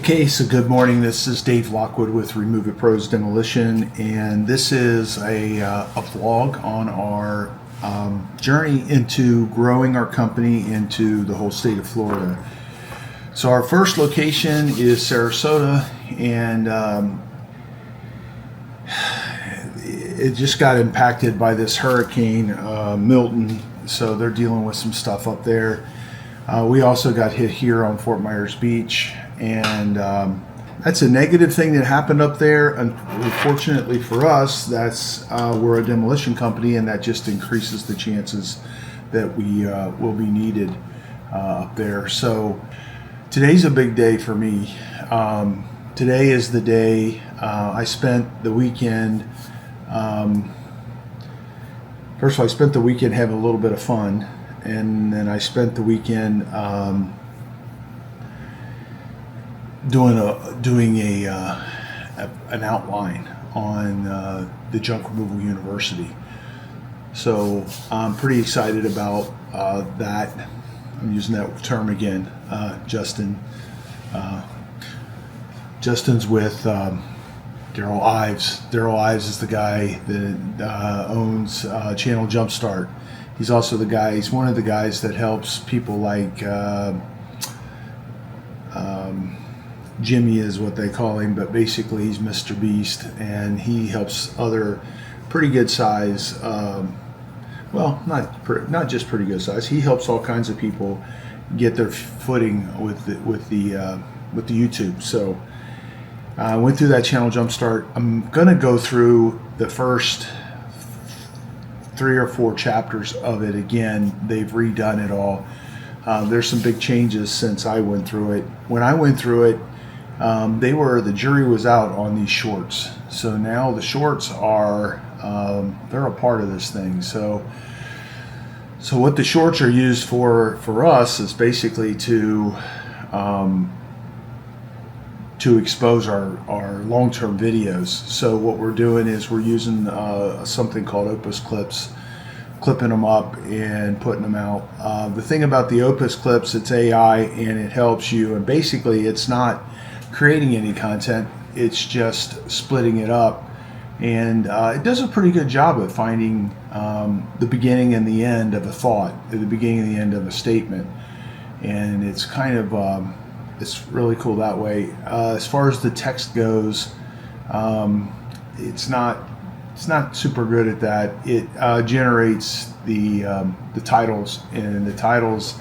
Okay, so good morning. This is Dave Lockwood with Remove It Pros Demolition, and this is a vlog on our journey into growing our company into the whole state of Florida. So our first location is Sarasota, and it just got impacted by this hurricane, Milton, so they're dealing with some stuff up there. We also got hit here on Fort Myers Beach, and that's a negative thing that happened up there. Unfortunately for us, that's we're a demolition company, and that just increases the chances that we will be needed up there. So today's a big day for me. Today is the day I spent the weekend. First of all, I spent the weekend having a little bit of fun, and then I spent the weekend doing an outline on the Junk Removal University. So I'm pretty excited about that. I'm using that term again. Justin's with Daryl Ives. Daryl Ives is the guy that owns channel Jumpstart. He's also he's one of the guys that helps people like Jimmy is what they call him, but basically he's Mr. Beast, and he helps other pretty good size, well, not just pretty good size. He helps all kinds of people get their footing with the YouTube. So I went through that channel Jumpstart. I'm gonna go through the first 3 or 4 chapters of it again. They've redone it all. There's some big changes since I went through it. When I went through it, the jury was out on these shorts. So now the shorts are, they're a part of this thing. So what the shorts are used for us is basically to expose our long-term videos. So what we're doing is we're using something called Opus clips, clipping them up and putting them out. The thing about the Opus clips, it's AI, and it helps you, and basically it's not creating any content, it's just splitting it up, and it does a pretty good job of finding the beginning and the end of a thought, the beginning and the end of a statement, and it's kind of it's really cool that way. As far as the text goes, it's not super good at that. It generates the titles, and the titles,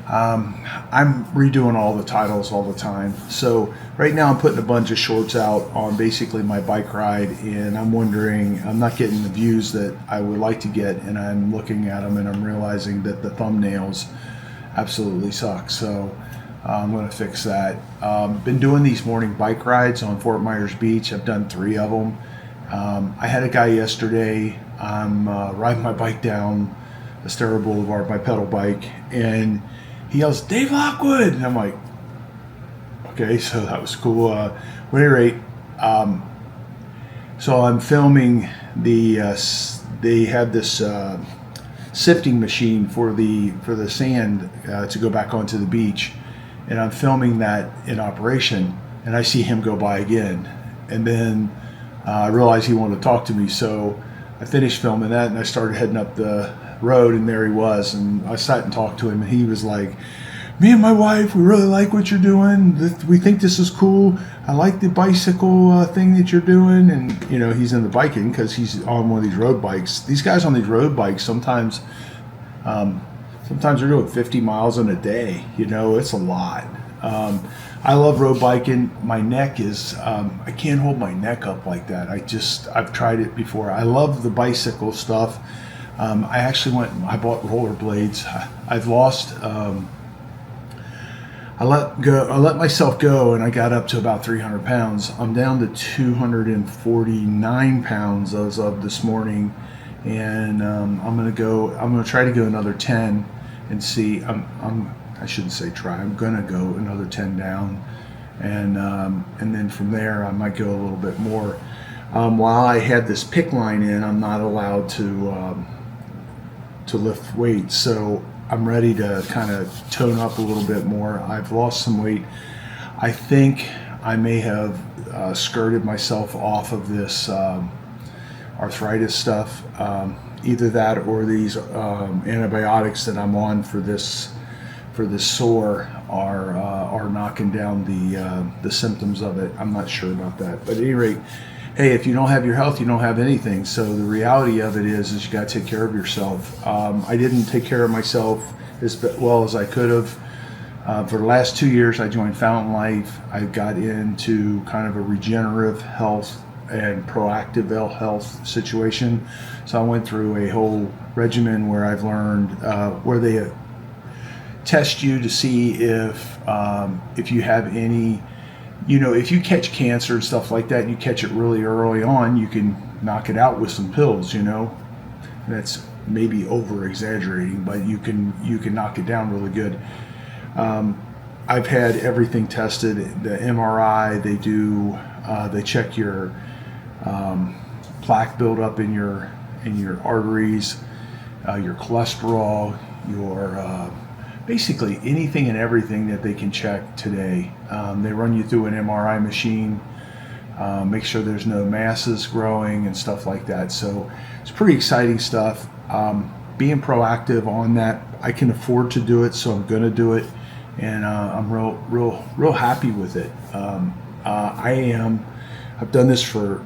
I'm redoing all the titles all the time. So right now I'm putting a bunch of shorts out on basically my bike ride, and I'm wondering, I'm not getting the views that I would like to get, and I'm looking at them and I'm realizing that the thumbnails absolutely suck. So I'm going to fix that. Been doing these morning bike rides on Fort Myers Beach. I've done 3 of them. I had a guy yesterday. I'm riding my bike down Estero Boulevard, my pedal bike, and he yells, "Dave Lockwood!" And I'm like, okay, so that was cool. At any rate, so I'm filming they have this sifting machine for the sand to go back onto the beach, and I'm filming that in operation, and I see him go by again, and then I realized he wanted to talk to me, so I finished filming that, and I started heading up the road, and there he was, and I sat and talked to him, and he was like, "Me and my wife, we really like what you're doing. We think this is cool. I like the bicycle thing that you're doing." And you know, he's into biking because he's on one of these road bikes. These guys on these road bikes sometimes they're doing 50 miles in a day. You know, it's a lot. I love road biking. My neck is, I can't hold my neck up like that. I've tried it before. I love the bicycle stuff. I actually I bought rollerblades. I've lost, I let myself go, and I got up to about 300 pounds. I'm down to 249 pounds as of this morning, and I'm gonna try to go another 10 and see. I shouldn't say try. I'm gonna go another 10 down, and then from there I might go a little bit more. While I had this pick line in, I'm not allowed to lift weights, so I'm ready to kind of tone up a little bit more. I've lost some weight. I think I may have skirted myself off of this arthritis stuff. Either that or these antibiotics that I'm on for this sore are knocking down the symptoms of it. I'm not sure about that, but at any rate, hey, if you don't have your health, you don't have anything. So the reality of it is you got to take care of yourself. I didn't take care of myself as well as I could have. For the last 2 years, I joined Fountain Life. I got into kind of a regenerative health and proactive health situation. So I went through a whole regimen where I've learned where they test you to see if you have any, if you catch cancer and stuff like that, and you catch it really early on, you can knock it out with some pills. That's maybe over exaggerating, but you can knock it down really good. I've had everything tested. The MRI, they check your plaque buildup in your arteries, your cholesterol, your basically anything and everything that they can check today. They run you through an MRI machine, make sure there's no masses growing and stuff like that. So it's pretty exciting stuff. Being proactive on that, I can afford to do it, so I'm going to do it, and I'm real happy with it. I've done this for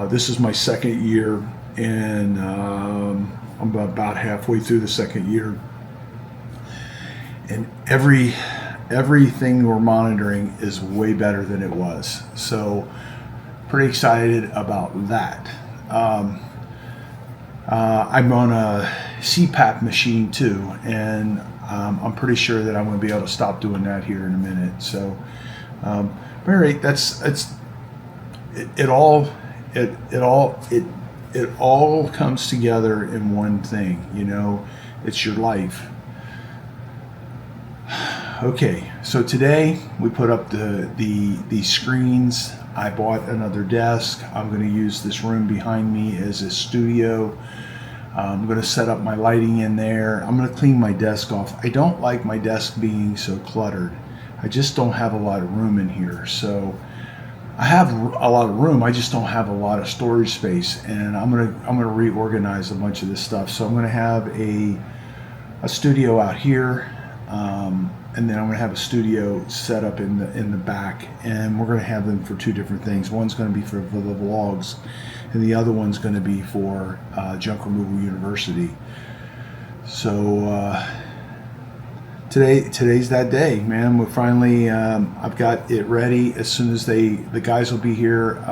this is my second year, and I'm about halfway through the second year. And everything we're monitoring is way better than it was. So pretty excited about that. I'm on a CPAP machine too, and I'm pretty sure that I'm going to be able to stop doing that here in a minute. So, Mary, it all comes together in one thing. It's your life. Okay, so today we put up the screens. I bought another desk. I'm going to use this room behind me as a studio. I'm going to set up my lighting in there. I'm going to clean my desk off. I don't like my desk being so cluttered. I just don't have a lot of room in here. So I have a lot of room. I just don't have a lot of storage space, and I'm gonna reorganize a bunch of this stuff. So I'm going to have a studio out here. And then I'm going to have a studio set up in the back, and we're going to have them for two different things. One's going to be for the vlogs, and the other one's going to be for Junk Removal University. So today's that day, man. We're finally I've got it ready. As soon as the guys will be here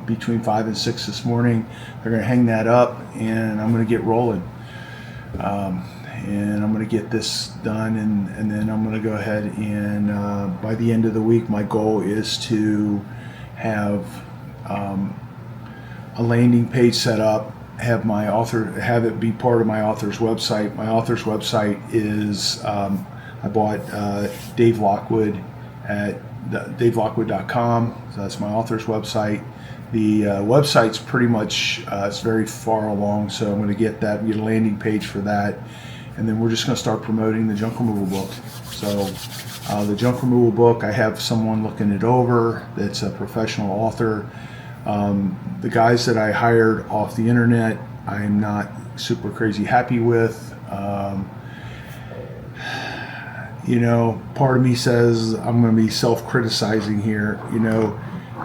between 5 and 6 this morning, they're going to hang that up, and I'm going to get rolling. And I'm going to get this done, and then I'm going to go ahead and by the end of the week, my goal is to have a landing page set up, have it be part of my author's website. My author's website is I bought Dave Lockwood at davelockwood.com. So that's my author's website. The website's pretty much it's very far along, so I'm going to get a landing page for that. And then we're just going to start promoting the junk removal book. So the junk removal book, I have someone looking it over that's a professional author. The guys that I hired off the internet, I'm not super crazy happy with. Part of me says I'm going to be self-criticizing here.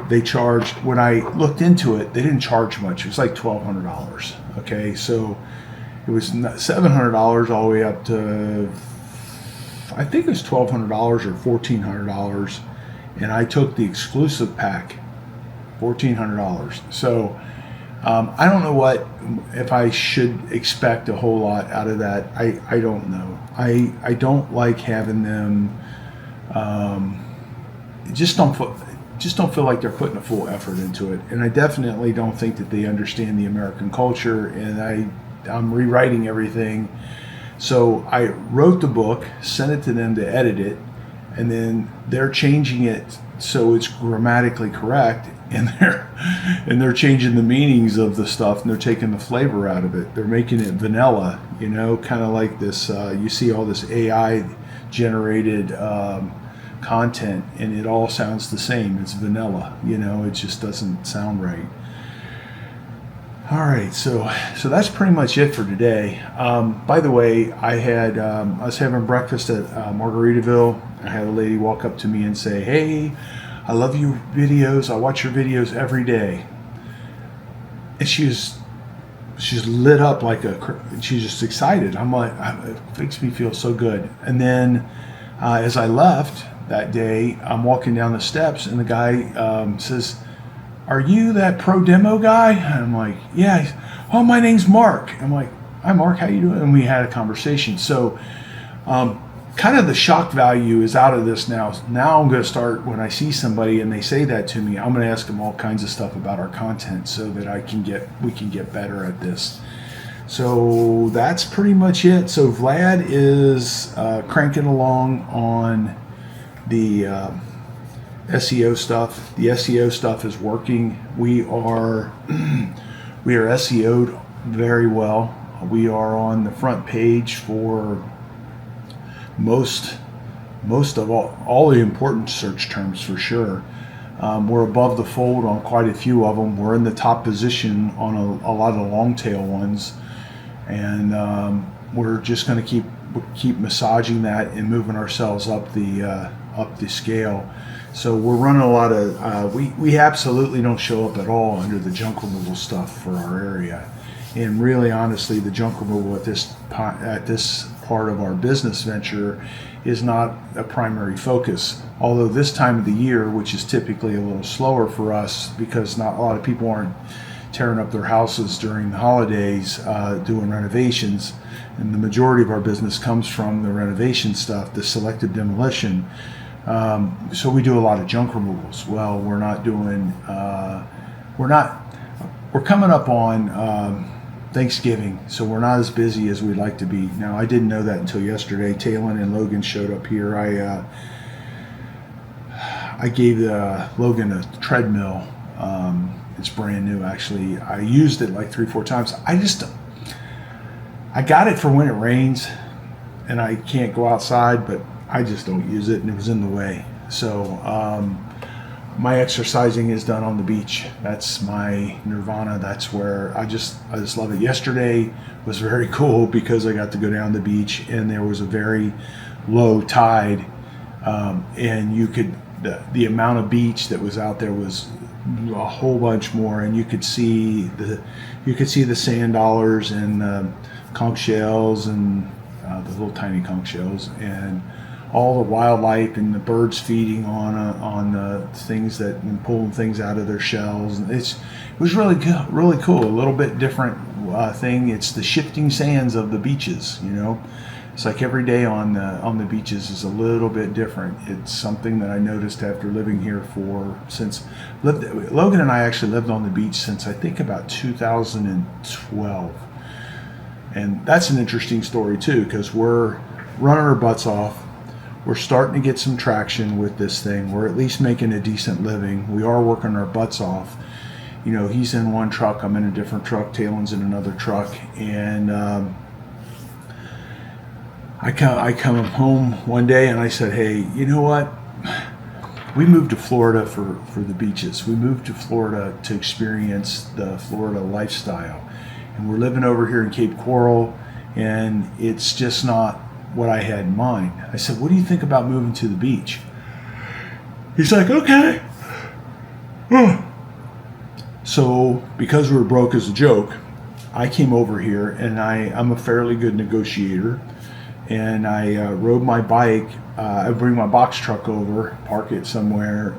They charged, when I looked into it, they didn't charge much. It was like $1,200. Okay, so it was $700 all the way up to, I think it was $1,200 or $1,400, and I took the exclusive pack, $1,400. So I don't know if I should expect a whole lot out of that. I don't know. I don't like having them. Just don't feel like they're putting a full effort into it, and I definitely don't think that they understand the American culture. And I'm rewriting everything. So I wrote the book, sent it to them to edit it, and then they're changing it so it's grammatically correct, and they're changing the meanings of the stuff, and they're taking the flavor out of it. They're making it vanilla, kind of like this. You see all this AI generated content, and it all sounds the same. It's vanilla, it just doesn't sound right. All right, so that's pretty much it for today. By the way, I was having breakfast at Margaritaville. I had a lady walk up to me and say, "Hey, I love your videos. I watch your videos every day." And she's lit up she's just excited. I'm like, it makes me feel so good. And then as I left that day, I'm walking down the steps, and the guy says, "Are you that pro demo guy?" And I'm like, "Yeah." "Oh, my name's Mark." I'm like, "Hi, Mark. How you doing?" And we had a conversation. So kind of the shock value is out of this now. Now I'm going to start, when I see somebody and they say that to me, I'm going to ask them all kinds of stuff about our content so that we can get better at this. So that's pretty much it. So Vlad is cranking along on the SEO stuff. The SEO stuff is working. We are SEO'd very well. We are on the front page for most of all the important search terms, for sure. We're above the fold on quite a few of them. We're in the top position on a lot of the long tail ones, and we're just going to keep massaging that and moving ourselves up the scale. So we're running a lot of we absolutely don't show up at all under the junk removal stuff for our area. And really, honestly, the junk removal at this part of our business venture is not a primary focus. Although this time of the year, which is typically a little slower for us because not a lot of people aren't tearing up their houses during the holidays doing renovations, and the majority of our business comes from the renovation stuff, the selective demolition. So we do a lot of junk removals. Well, we're not doing, we're coming up on Thanksgiving, so we're not as busy as we'd like to be. Now, I didn't know that until yesterday. Talon and Logan showed up here. I gave Logan a treadmill. It's brand new, actually. I used it like 3-4 times. I got it for when it rains and I can't go outside, but I just don't use it, and it was in the way. So my exercising is done on the beach. That's my Nirvana. That's where I just love it. Yesterday was very cool because I got to go down the beach, and there was a very low tide, and you could the amount of beach that was out there was a whole bunch more, and you could see the sand dollars and conch shells and the little tiny conch shells, and all the wildlife and the birds feeding on the things and pulling things out of their shells. And it was really cool. A little bit different thing. It's the shifting sands of the beaches. It's like every day on the beaches is a little bit different. It's something that I noticed after living here Logan and I actually lived on the beach since I think about 2012, and that's an interesting story too, because we're running our butts off. We're starting to get some traction with this thing. We're at least making a decent living. We are working our butts off. He's in one truck, I'm in a different truck, Talon's in another truck, and I come home one day and I said, "Hey, you know what? We moved to Florida for the beaches. We moved to Florida to experience the Florida lifestyle, and we're living over here in Cape Coral, and it's just not what I had in mind." I said, "What do you think about moving to the beach?" He's like, "Okay." So because we were broke as a joke, I came over here, and I'm a fairly good negotiator, and I rode my bike. I bring my box truck over, park it somewhere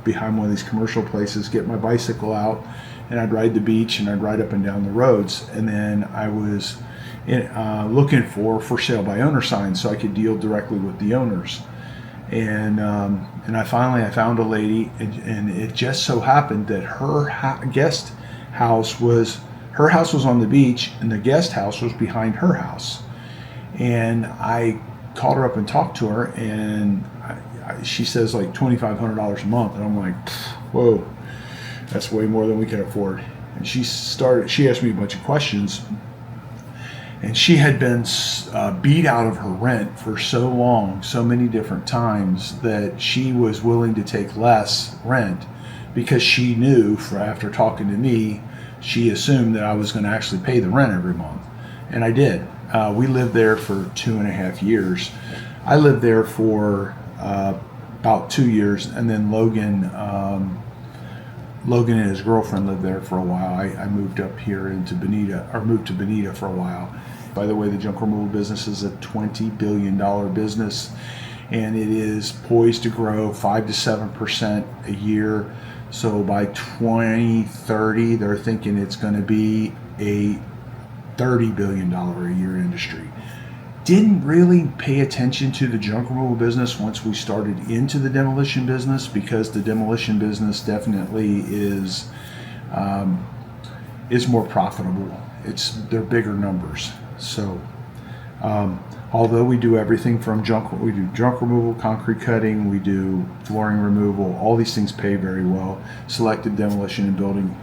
behind one of these commercial places, get my bicycle out, and I'd ride the beach, and I'd ride up and down the roads. And then I was looking for sale by owner signs so I could deal directly with the owners. And I found a lady, and it just so happened that her house was on the beach, and the guest house was behind her house. And I called her up and talked to her, and she says like $2,500 a month, and I'm like, whoa, that's way more than we can afford. And she asked me a bunch of questions. And she had been beat out of her rent for so long, so many different times, that she was willing to take less rent because she knew, after talking to me, she assumed that I was going to actually pay the rent every month. And I did. We lived there for 2.5 years. I lived there for about 2 years, and then Logan and his girlfriend lived there for a while. I moved up here into Bonita, or moved to Bonita for a while. By the way, the junk removal business is a $20 billion business, and it is poised to grow 5 to 7% a year. So by 2030, they're thinking it's going to be a $30 billion a year industry. Didn't really pay attention to the junk removal business once we started into the demolition business, because the demolition business definitely is more profitable. They're bigger numbers. So although we do everything from we do junk removal, concrete cutting, we do flooring removal, all these things pay very well. Selective demolition and building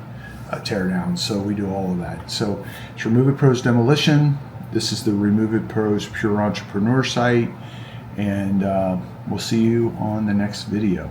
tear down. So we do all of that. So it's Remove It Pros Demolition. This is the Remove It Pros Pure Entrepreneur site, and we'll see you on the next video.